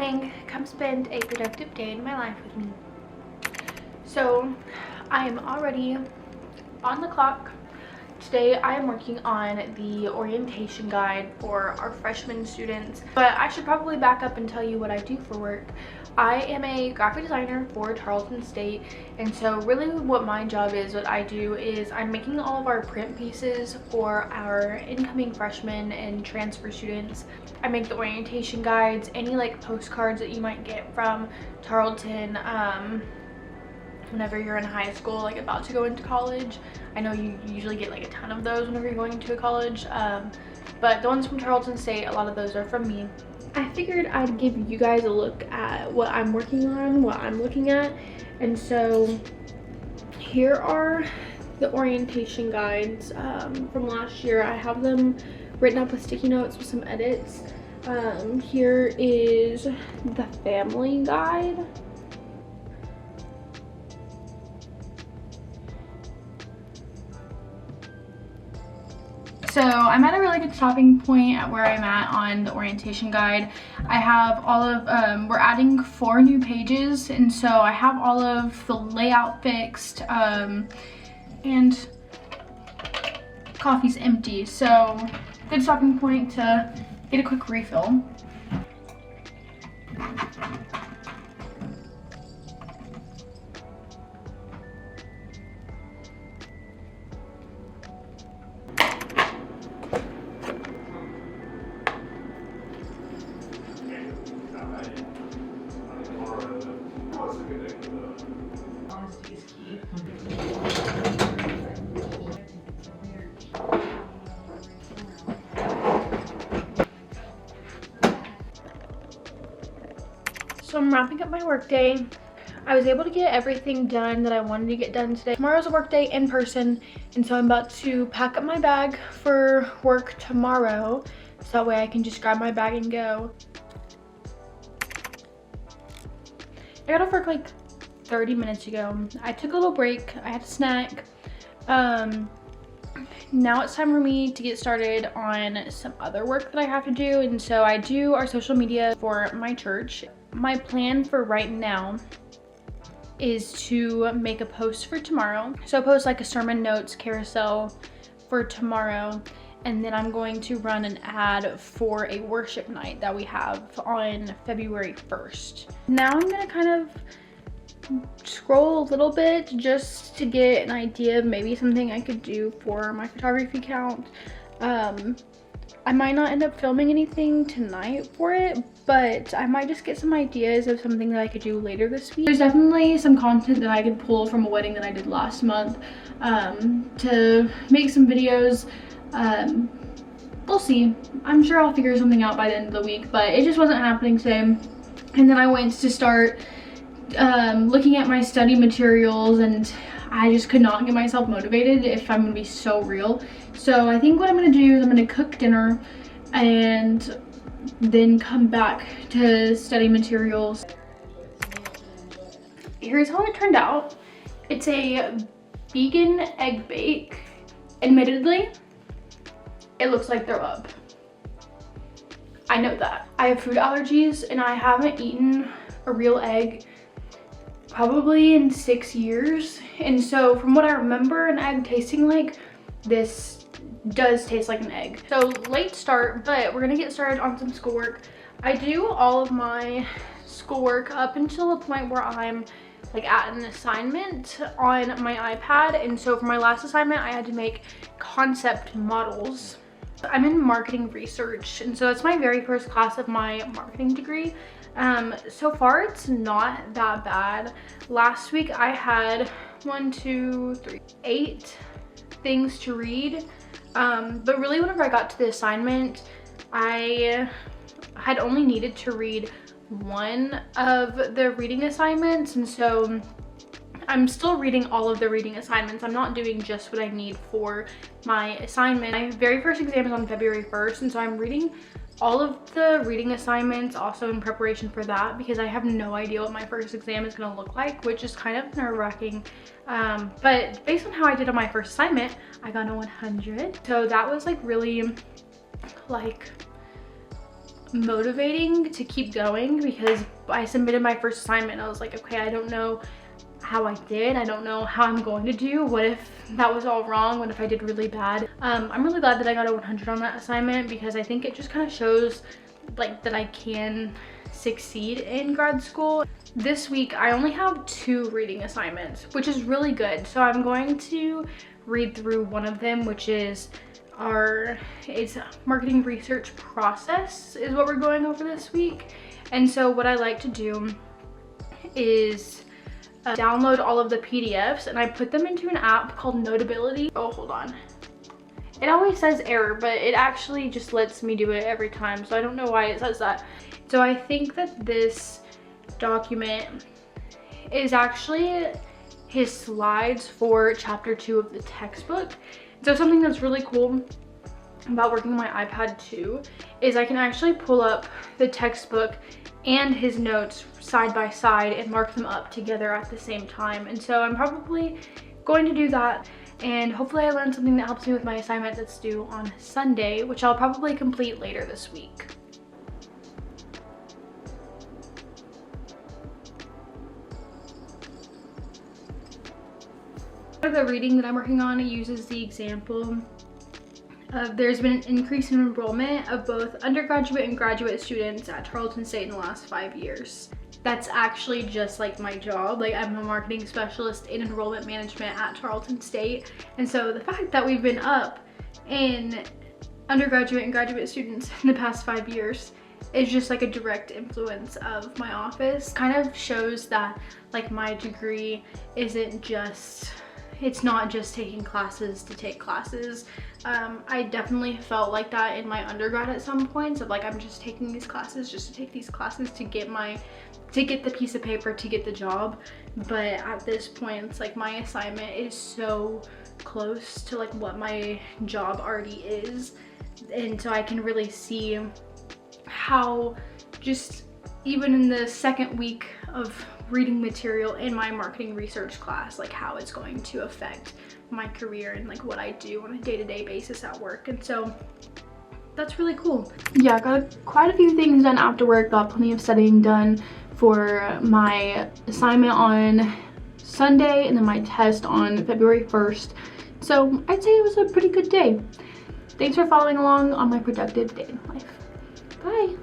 morning. Come spend a productive day in my life with me. So I am already on the clock. Today I am working on the orientation guide for our freshman students, but I should probably back up and tell you what I do for work. I am a graphic designer for Tarleton State, and so really what my job is, what I do is I'm making all of our print pieces for our incoming freshmen and transfer students. I make the orientation guides, any like postcards that you might get from Tarleton whenever you're in high school, like about to go into college. I know you usually get like a ton of those whenever you're going into a college, but the ones from Tarleton State, a lot of those are from me. I figured I'd give you guys a look at what I'm working on, what I'm looking at. And so here are the orientation guides from last year. I have them written up with sticky notes with some edits. Here is the family guide. So I'm at a really good stopping point at where I'm at on the orientation guide. I have all of, we're adding 4 new pages, and so I have all of the layout fixed, and coffee's empty. So good stopping point to get a quick refill. So I'm wrapping up my work day. I was able to get everything done that I wanted to get done today. Tomorrow's a work day in person, and so I'm about to pack up my bag for work tomorrow, so that way I can just grab my bag and go. I got off work like 30 minutes ago. I took a little break, I had a snack. Now it's time for me to get started on some other work that I have to do, and so I do our social media for my church. My plan for right now is to make a post for tomorrow. So post like a sermon notes carousel for tomorrow, and then I'm going to run an ad for a worship night that we have on February 1st. Now I'm gonna kind of scroll a little bit just to get an idea of maybe something I could do for my photography account. I might not end up filming anything tonight for it, but I might just get some ideas of something that I could do later this week. There's definitely some content that I could pull from a wedding that I did last month to make some videos. We'll see. I'm sure I'll figure something out by the end of the week, but it just wasn't happening today. And then I went to start looking at my study materials, and I just could not get myself motivated, if I'm gonna be so real. So I think what I'm gonna do is I'm gonna cook dinner and then come back to study materials. Here's how it turned out. It's a vegan egg bake. Admittedly, it looks like throw up. I know that. I have food allergies, and I haven't eaten a real egg probably in 6 years, and so from what I remember an egg tasting like, this does taste like an egg. So late start, but we're gonna get started on some schoolwork. I do all of my schoolwork up until a point where I'm like at an assignment on my iPad, and so for my last assignment I had to make concept models. I'm in marketing research, and so that's my very first class of my marketing degree. So far it's not that bad. Last week I had 8 things to read, but really whenever I got to the assignment, I had only needed to read 1 of the reading assignments, and so I'm still reading all of the reading assignments. I'm not doing just what I need for my assignment. My very first exam is on February 1st, and so I'm reading all of the reading assignments also in preparation for that, because I have no idea what my first exam is going to look like, which is kind of nerve-wracking. But based on how I did on my first assignment, I got a 100. So that was like really like motivating to keep going, because I submitted my first assignment and I was like, okay, I don't know how I did. I don't know how I'm going to do. What if that was all wrong? What if I did really bad? I'm really glad that I got a 100 on that assignment, because I think it just kind of shows like that I can succeed in grad school. This week I only have 2 reading assignments, which is really good. So I'm going to read through one of them, which is it's marketing research process is what we're going over this week. And so what I like to do is download all of the PDFs and I put them into an app called Notability. Oh, hold on. It always says error, but it actually just lets me do it every time. So I don't know why it says that. So I think that this document is actually his slides for chapter 2 of the textbook. So something that's really cool about working on my iPad too is I can actually pull up the textbook and his notes side by side and mark them up together at the same time. And so I'm probably going to do that, and hopefully I learned something that helps me with my assignment that's due on Sunday, which I'll probably complete later this week. The reading that I'm working on, it uses the example of there's been an increase in enrollment of both undergraduate and graduate students at Tarleton State in the last 5 years. That's actually just like my job. Like, I'm a marketing specialist in enrollment management at Tarleton State. And so the fact that we've been up in undergraduate and graduate students in the past 5 years is just like a direct influence of my office. Kind of shows that like my degree isn't just, it's not just taking classes to take classes. I definitely felt like that in my undergrad at some points, of like, I'm just taking these classes just to take these classes to get the piece of paper, to get the job. But at this point, it's like my assignment is so close to like what my job already is. And so I can really see how just even in the second week of reading material in my marketing research class, like how it's going to affect my career and like what I do on a day-to-day basis at work. And so that's really cool. Yeah, I got quite a few things done after work, got plenty of studying done for my assignment on Sunday and then my test on February 1st. So I'd say it was a pretty good day. Thanks for following along on my productive day in life. Bye.